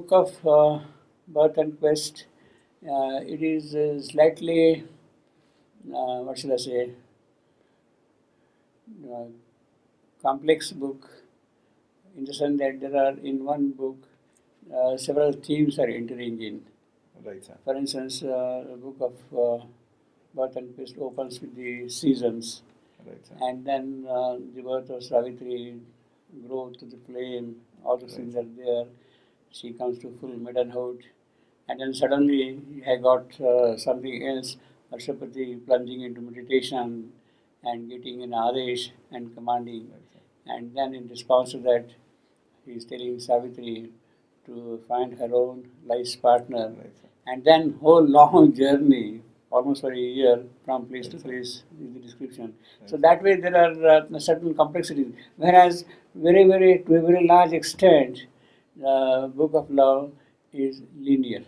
book of Birth and Quest, it is slightly, what should I say, uh, complex book in the sense that there are in one book several themes are entering in. Right, sir. For instance, the book of Birth and Quest opens with the seasons, Right, sir. and then the birth of Savitri, growth to the flame, all those things are there. She comes to full maidenhood, and then suddenly I got something else. Ashwapati plunging into meditation and getting an Adesh and commanding, Right, sir. and then in response to that, he is telling Savitri to find her own life's partner, Right, sir. and then whole long journey, almost for a year, from place to Right, sir. place, is the description. So Right. that way there are certain complexities. Whereas to a very large extent, the book of love is linear.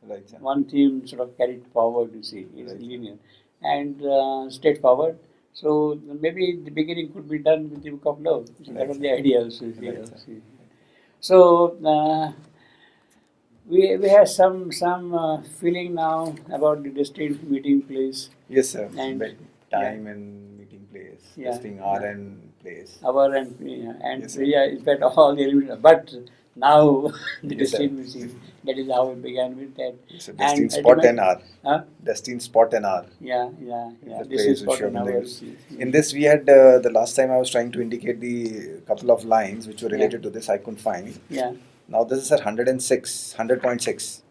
Right, sir. One theme sort of carried forward, you see, is Right. linear and straightforward. So maybe the beginning could be done with the book of love. So that Right, was sir. the idea also. Right, sir. So we have some feeling now about the destined meeting place. Yes, sir. And Time and meeting place, Yeah, testing yeah. hour and place. Hour and Yes, sir. in fact all the elements. But now the Yes, sir. destined meeting, that is how it began with that. Yes, sir. And Destined spot and hour. Huh? Destined spot and hour. Yeah. The This place is which what you have an been hour. used. In this, we had the last time I was trying to indicate the couple of lines which were related to this. I couldn't find. Yeah, Now this is at 106, 100.6.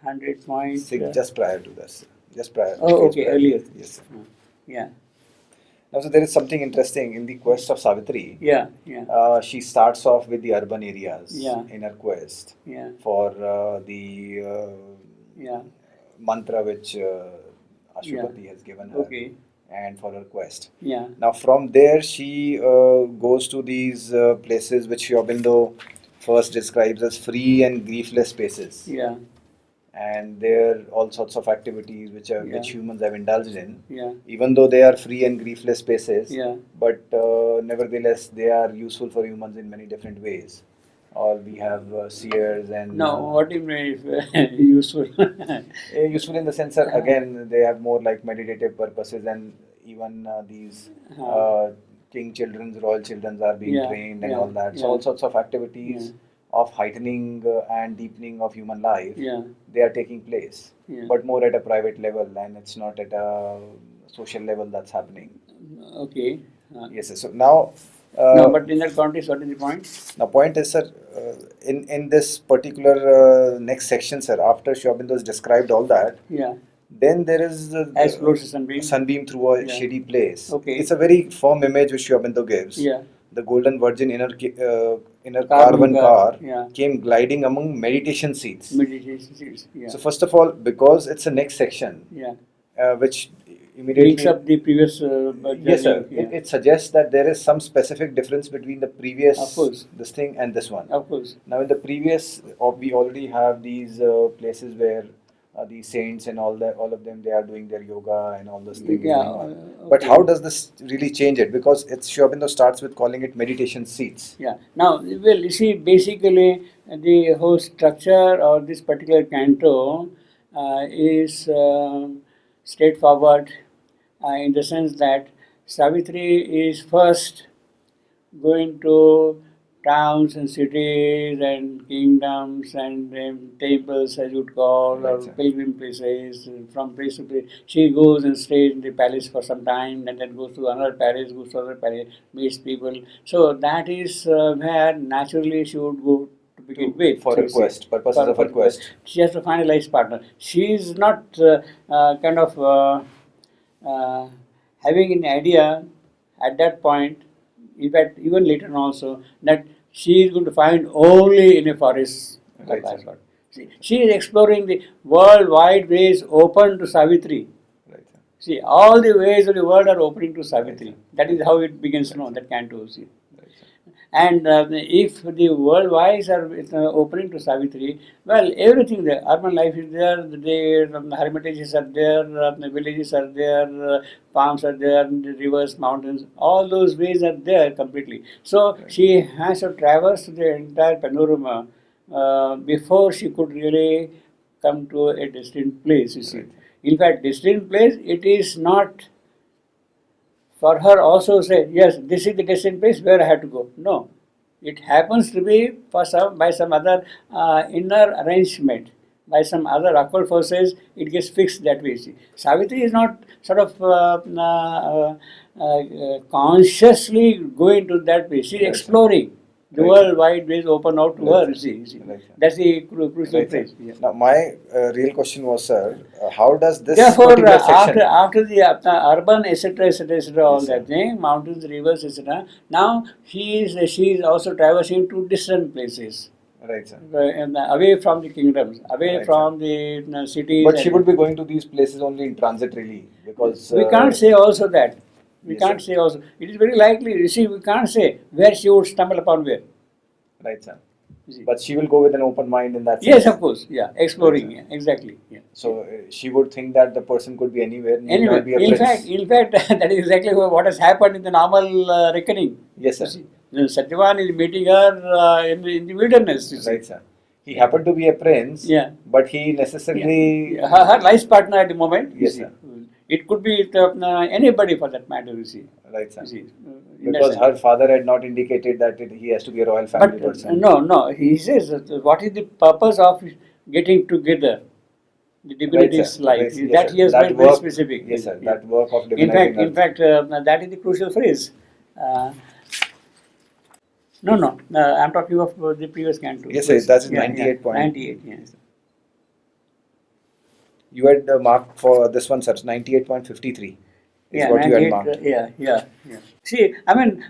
100 point. Just prior to this. Just prior. Oh, yes, okay, prior. earlier. Yes, sir. Yeah, Now, so there is something interesting in the quest of Savitri. yeah. She starts off with the urban areas Yeah. in her quest Yeah, for the yeah. mantra which Ashwapati has given her Okay. and for her quest. Yeah, Now, from there, she goes to these places which Sri Aurobindo first describes as free and griefless spaces. yeah, And there are all sorts of activities which Yeah. humans have indulged in, yeah, even though they are free and griefless spaces. yeah. But nevertheless, they are useful for humans in many different ways. Or we have seers and No, what do you mean if, useful? useful in the sense that again they have more like meditative purposes, and even these king children's, royal children's are being Yeah, trained and yeah, all that. So yeah. all sorts of activities of heightening and deepening of human life, Yeah, they are taking place, Yeah. but more at a private level, and it's not at a social level that's happening. okay. Yes, sir. So now, No, but in that context, what is the point? the point is, sir, in this particular next section, sir, after Sri Aurobindo has described all that, Yeah, then there is as floats a sunbeam. sunbeam through a Yeah. shady place. Okay. It's a very firm image which Sri Aurobindo gives. Yeah, The golden virgin in her Carbon caravan car, car yeah. came gliding among meditation seats. meditation seats. Yeah, So first of all, because it's a next section, yeah. which immediately Links up the previous. yes, sir. journey, It suggests that there is some specific difference between the previous Of course. this thing and this one. Of course. Now, in the previous, we already have these places where the saints and all of them, they are doing their yoga and all those things. Yeah, going on. But okay. how does this really change it? Because Sri Aurobindo starts with calling it meditation seats. Yeah. Now, well, you see, basically, the whole structure of this particular canto is straightforward in the sense that Savitri is first going to towns and cities and kingdoms and temples, as you'd call, Right, or sir. pilgrim places. From place to place, she goes and stays in the palace for some time, and then goes to another palace, meets people. So that is where naturally she would go to begin with. For her quest, purposes of her quest. She has to find a life partner. She is not kind of having an idea at that point, in fact, even later on also, that she is going to find only in a forest. Right, That's sir. what. She is exploring the worldwide ways open to Savitri. Right, sir. See, all the ways of the world are opening to Savitri. Right, sir. That is how it begins, that canto. See. Right, sir. And if the world wise are opening to Savitri, well, everything there, urban life is there, the hermitages are there, the villages are there, farms are there, the rivers, mountains, all those ways are there completely. So Right. she has to traverse the entire panorama before she could really come to a destined place, you see. Right. In fact, destined place, it is not for her also say, yes, this is the destined place where I have to go. No. It happens to be for by some other inner arrangement, by some other occult forces, it gets fixed that way. See. Savitri is not sort of consciously going to that place. She's Right. exploring. The Right. world wide ways open out to her. Right. You see. Right. That's the crucial Right, sir. phrase. Yeah. Now, my real question was, sir, how does this Therefore, particular section? after the urban, etc., all Yes, sir. that thing, mountains, rivers, etc. Now she is also traversing to distant places, Right, sir. and away from the kingdoms, away Right, from the cities. But she and- would be going to these places only in transitorily because We can't say also that. We Yes, can't sir. say also. It is very likely. You see, we can't say where she would stumble upon where. Right, sir. You see. But she will go with an open mind in that sense. Yes, of course. Yeah, exploring. Right, Yeah, exactly. Yeah. So she would think that the person could be anywhere, need Anyway, not be a prince. in fact, that is exactly what has happened in the normal reckoning. Yes, sir. You see, Satyavan is meeting her in the wilderness. You see. Right, sir. He happened to be a prince, Yeah. but he necessarily. Yeah. Her life partner at the moment. you Yes, see. sir. It could be anybody for that matter. You see. Right, sir. You see. In that Because sense. her father had not indicated that he has to be a royal family But person. no. He says that what is the purpose of getting together? The divinity's sir. life. Right, yes, That sir. he has That made very work- specific. Yes, sir. Yeah. That work of In fact, divinizing earth. that is the crucial phrase. No. I'm talking of the previous canto. Yes, sir. That's 98 point. 98, yes. You had marked for this one, sir. 98.53 is Yeah, what you had 98. marked. Yeah. See, I mean,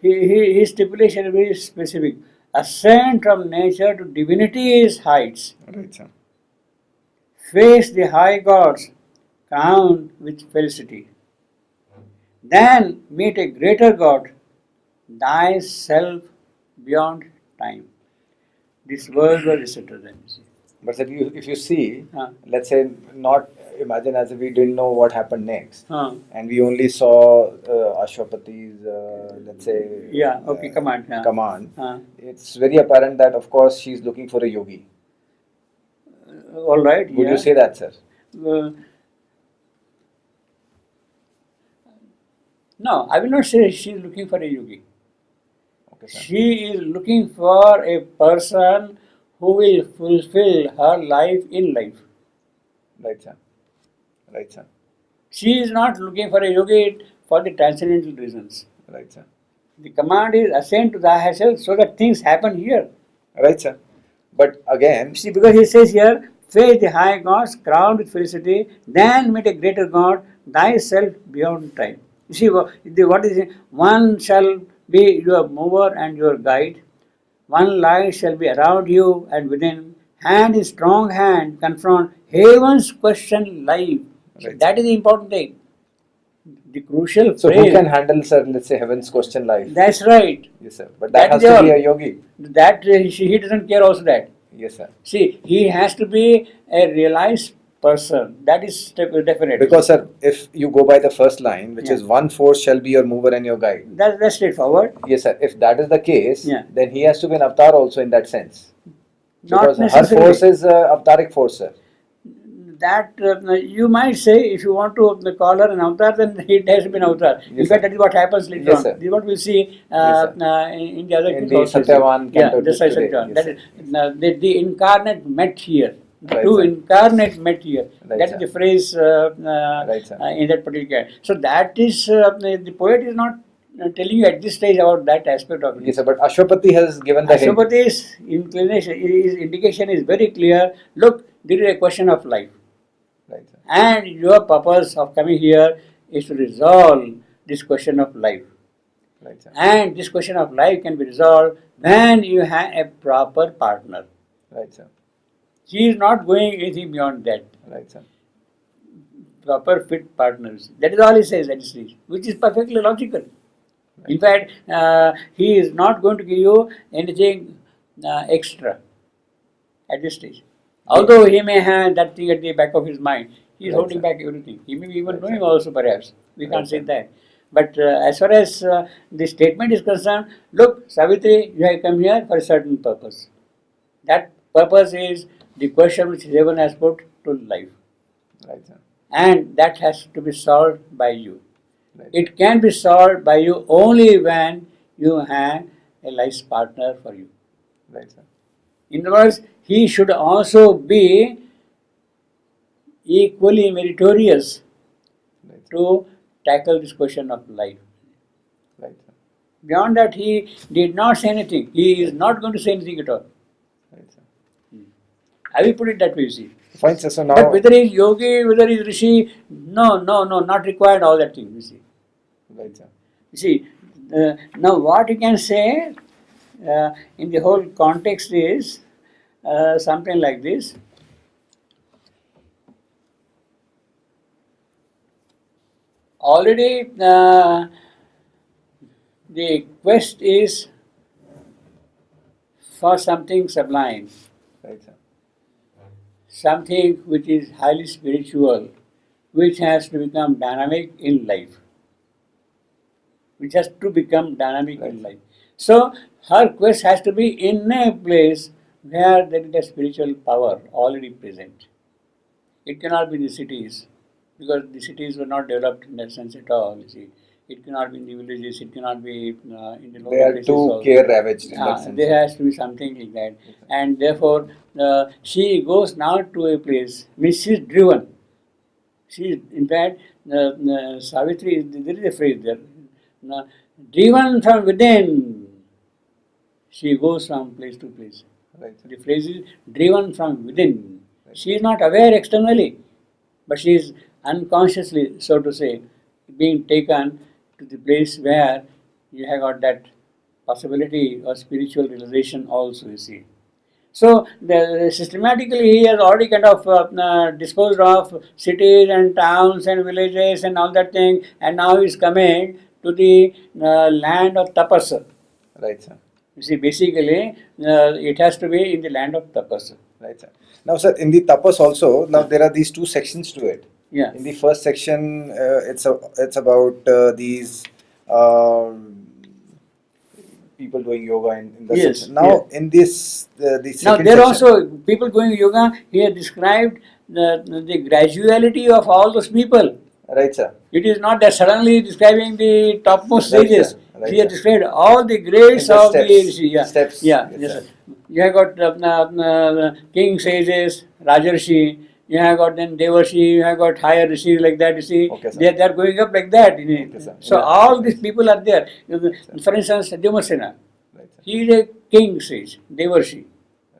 his stipulation is very specific. Ascent from nature to divinity is heights. Right, sir. Face the high gods, crowned with felicity. Then meet a greater God, thyself beyond time. This words were recited then. You see. But sir, if you see, Huh. let's say, not imagine as if we didn't know what happened next, Huh. and we only saw Ashwapati's, let's say, Yeah, okay, command. Yeah. command. Huh. It's very apparent that, of course, she's looking for a yogi. All right. Would yeah. you say that, sir? Uh, no, I will not say she is looking for a yogi. Okay, sir. She is looking for a person who will fulfill her life in life. Right, sir. Right, sir. She is not looking for a yogi for the transcendental reasons. Right, sir. The command is ascend to thyself so that things happen here. Right, sir. But again, See, because he says here, face the high gods, crowned with felicity, then meet a greater God, thyself beyond time. You see, what is it? One shall be your mover and your guide. One light shall be around you and within. Hand in strong hand confront heaven's question live. So Right. that is the important thing. The crucial so who phrase. can handle, sir, let's say, heaven's question life? That's right. Yes, sir. But that That has is to be all. a yogi. That he doesn't care also that. Yes, sir. See, he has to be a realized person. That is definite. Because, sir, if you go by the first line, which Yeah. is one force shall be your mover and your guide. That's straightforward. Yes, sir. If that is the case, Yeah. then he has to be an avatar also in that sense. Not Because her necessarily. force is avataric force, sir. That you might say, if you want to call her an avatar, then it has to be an avatar. In Yes, fact, sir. that is what happens later Yes, on. sir. This is what we'll see Yes, in the other In case the also. Satyavan Yeah, canto that's right, today. Satyavan. Yes, That sir. is, the incarnate met here. The Right, two sir. incarnate met here. Right, That sir. is the phrase Right, sir. in that particular case. So that is, the poet is not telling you at this stage about that aspect of it. Yes, sir. But Ashwapati has given the hint. Ashwapati's inclination, his indication is very clear. Look, this is a question of life. Right, sir. And your purpose of coming here is to resolve this question of life. Right, sir. And this question of life can be resolved when you have a proper partner. Right, sir. He is not going anything beyond that. Right, sir. Proper fit partners. That is all he says at this stage, which is perfectly logical. In fact, he is not going to give you anything extra at this stage. Although he may have that thing at the back of his mind, he is Right, holding sir. back everything. He may be even Right, knowing sir. also, perhaps. We Right, can't say sir. that. But as far as the statement is concerned, look, Savitri, you have come here for a certain purpose. That purpose is the question which heaven has put to life. Right, sir. And that has to be solved by you. Right. It can be solved by you only when you have a life partner for you. Right, sir. In other words, he should also be equally meritorious Right, sir. to tackle this question of life. Right, sir. Beyond that, he did not say anything. He is not going to say anything at all. Right, sir. I will put it that way, you see. Fine, sir. So now, But whether he is yogi, whether he is rishi, no, not required all that thing, you see. right, sir. You see, now what you can say in the whole context is something like this. Already the quest is for something sublime, Right, sir. something which is highly spiritual, which has to become dynamic in life. Which has to become dynamic in life. So her quest has to be in a place where there is a spiritual power already present. It cannot be in the cities, because the cities were not developed in that sense at all. You see, it cannot be in the villages. It cannot be in the They local are places. too Also. care ravaged in that sense. There sir. has to be something like that, and therefore she goes now to a place. Means she is driven. She is, in fact, Savitri. There is a phrase there. Driven from within, she goes from place to place. Right, sir. The phrase is driven from within. She is not aware externally, but she is unconsciously, so to say, being taken to the place where you have got that possibility of spiritual realization also, you see. So systematically he has already kind of disposed of cities and towns and villages and all that thing, and now he is coming to the land of tapas. Right, sir. You see, basically it has to be in the land of tapas. Right, sir. Now, sir, in the tapas also, now there are these two sections to it. Yeah. In the first section, it's about these people doing yoga in the Yes, section. Now, in this the Now second there section, also people going yoga. He has described the graduality of all those people. right, sir. It is not that suddenly describing the topmost Right, stages. sir. Right, He has sir. described all the grades In the of the steps. yeah, Steps. yeah, Yes, yes, sir. sir. You have got king sages, Rajarshi. You have got then Devarshi. You have got higher rishis like that. You see, Okay, sir. they are going up like that. Okay, sir. So Yeah. all these people are there. For instance, Dymasena. Right, sir. He is a king sage, Devarshi.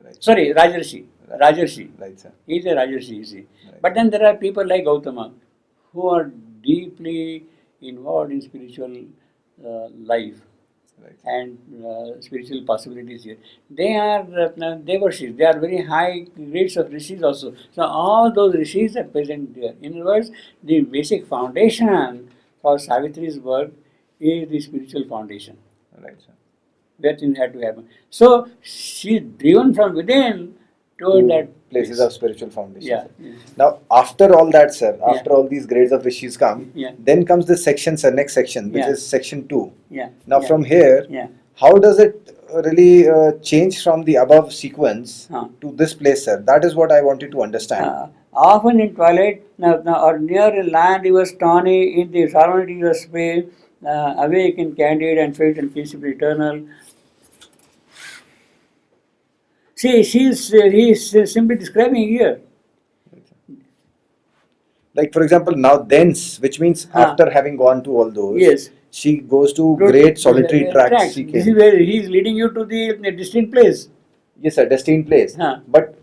Right. Sorry, Rajarshi. Right. Rajarshi. Right, sir. He is a Rajarshi, you see. Right. But then there are people like Gautama who are deeply involved in spiritual life Right. and spiritual possibilities here. They are Devarshis. They are very high grades of rishis also. So all those rishis are present there. In other words, the basic foundation for Savitri's work is the spiritual foundation. Right, sir. That thing had to happen. So she is driven from within toward To that places place. of spiritual foundation. Yeah. sir. Yeah. Now, after all that, sir, Yeah. after all these grades of rishis come, Yeah. then comes the section, sir, next section, which Yeah. is section 2. Yeah. Now, Yeah. from here, Yeah. how does it really change from the above sequence Huh. to this place, sir? That is what I wanted to understand. Often in twilight or near a land he was tawny, in the serenity he was pale, awake and candid and felt and peaceable eternal. See, he is simply describing here. Like, for example, now thence, which means Huh. after having gone to all those, Yes. she goes to Go to great solitary tracts. She This came. is where he is leading you to the distant place. Yes, sir, destined place. Huh. But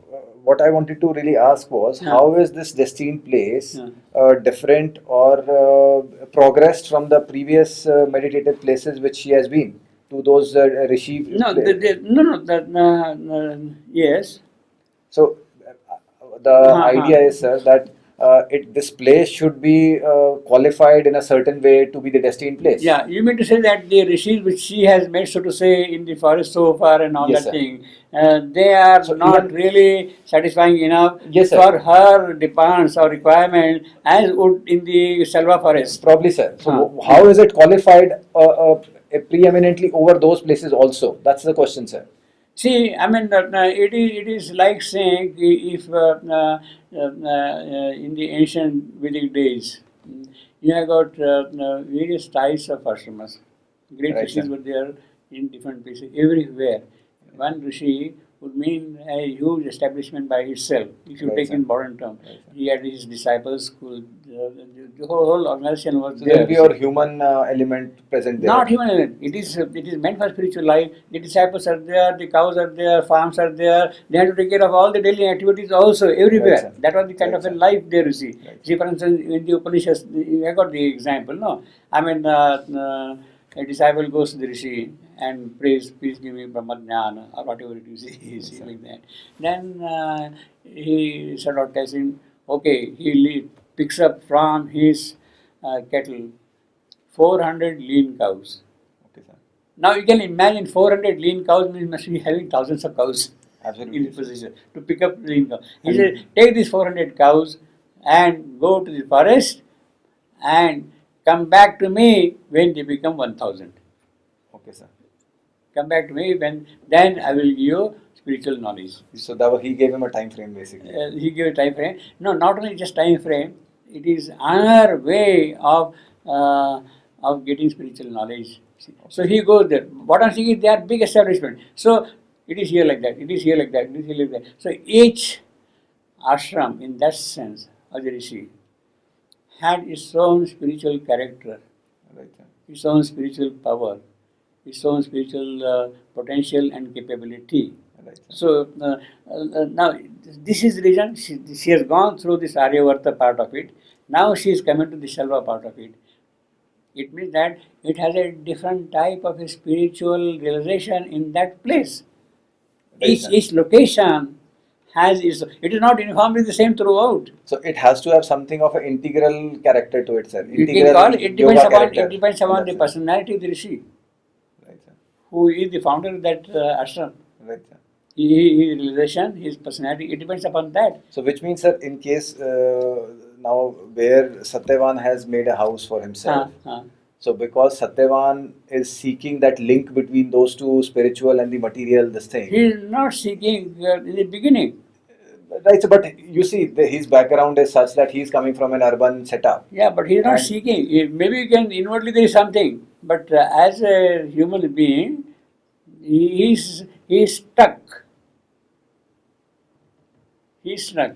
what I wanted to really ask was, Huh. how is this destined place Huh. different or progressed from the previous meditative places which she has been to those rishi? No, yes. So the Uh-huh. idea is, sir, that this place should be qualified in a certain way to be the destined place. Yeah, you mean to say that the rishis which she has made, so to say, in the forest so far and all Yes, that sir. thing, they are So not even- really satisfying enough Yes, sir. for her demands or requirement as would in the Selva forest. Probably, sir. So Huh. how is it qualified preeminently over those places also? That's the question, sir. See, I mean, it is like saying if in the ancient Vedic days, you have got various types of ashramas. Great Right, rishis sir. were there in different places, everywhere. One rishi would mean a huge establishment by itself. If you Right, take sir. in modern term, Right, sir. he had his disciples school. The whole organization was So there will there. be your human element present there. Not human element. It is meant for spiritual life. The disciples are there, the cows are there, farms are there. They have to take care of all the daily activities also Right, everywhere. sir. That was the kind Right, of a sir. life they receive. Right, See, sir. for instance, in the Upanishads, I got the example. No, I mean, a disciple goes to the rishi and prays, "Please give me Brahma Jnana," or whatever it is, Yes, sir. like that. Then he sort of tells him, okay, picks up from his kettle 400 lean cows. Okay, sir. Now you can imagine 400 lean cows means must be having thousands of cows in Absolutely, his sir. position to pick up lean cows. He And said, take these 400 cows and go to the forest and come back to me when they become 1000. okay, sir. Come back to me when then I will give you spiritual knowledge. So that he gave him a time frame basically. He gave a time frame. No, not only just time frame. It is another way of getting spiritual knowledge. So he goes there. What I'm saying is they are big establishment. So it is here like that. It is here like that. It is here like that. So each ashram, in that sense, of the rishi, had its own spiritual character, Right, sir. its own spiritual power, its own spiritual potential and capability. Right, sir. So now this is the reason she has gone through this Aryavarta part of it. Now she is coming to the Shalva part of it. It means that it has a different type of a spiritual realization in that place. Right, Each sir. each location has its. It is not uniformly the same throughout. So it has to have something of an integral character to it, sir. You can Integral call it depends yoga upon character it depends in upon that the sense. personality of the rishi, Right, sir. who is the founder of that ashram. Right, sir. His realization, his personality, it depends upon that. So which means, sir, in case now where Satyavan has made a house for himself. So because Satyavan is seeking that link between those two, spiritual and the material, this thing. He is not seeking in the beginning. Right, so but you see, his background is such that he's coming from an urban setup. Yeah, but he is not And- seeking. Maybe you can inwardly there is something, but as a human being, he is stuck. He is stuck.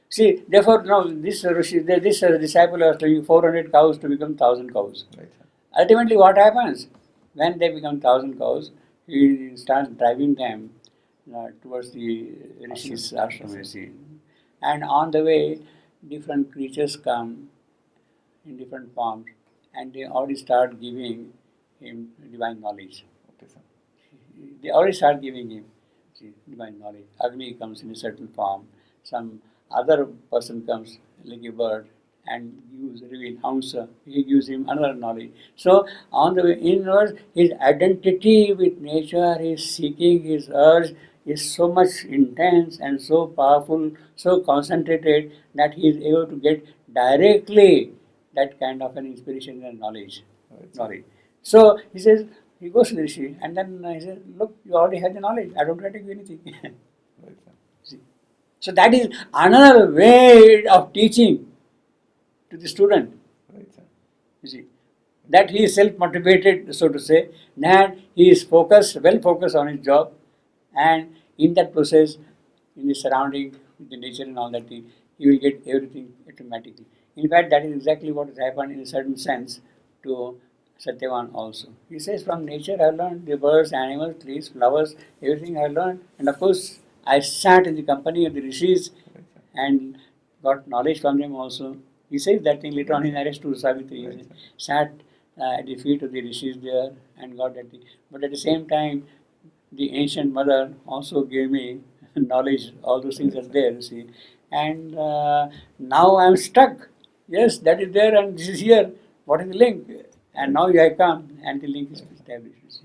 See, therefore, now this disciple was telling 400 cows to become 1000 cows. Right, sir. Ultimately, what happens when they become 1000 cows? He starts driving them towards the rishis ashram, you see. And on the way, different creatures come in different forms, and they already start giving him divine knowledge. Okay, sir. They already start giving him divine knowledge. Agni comes in a certain form. Some other person comes like a bird and gives reveal Hamsa. He gives him another knowledge. So on the way inwards, his identity with nature, his seeking, his urge is so much intense and so powerful, so concentrated that he is able to get directly that kind of an inspiration and knowledge. Right, sir. Knowledge. So he says, he goes to the Rishi and then he says, look, you already have the knowledge. I don't have to give anything. Right, sir. See. So that is another way of teaching to the student. Right, sir. You see, that he is self-motivated, so to say, that he is well focused on his job, and in that process, in the surrounding, with the nature and all that thing, he will get everything automatically. In fact, that is exactly what has happened in a certain sense to Satyavan also. He says, from nature I learned the birds, animals, trees, flowers, everything I learned, and of course, I sat in the company of the rishis Right, sir. and got knowledge from them also. He says that thing later on in narrates to Savitri. Right, He sir. sat at the feet of the rishis there and got that thing. But at the same time, the ancient mother also gave me knowledge. All those things are there, you see. And now I am stuck. Yes, that is there and this is here. What is the link? And now I come and the link is established. You see.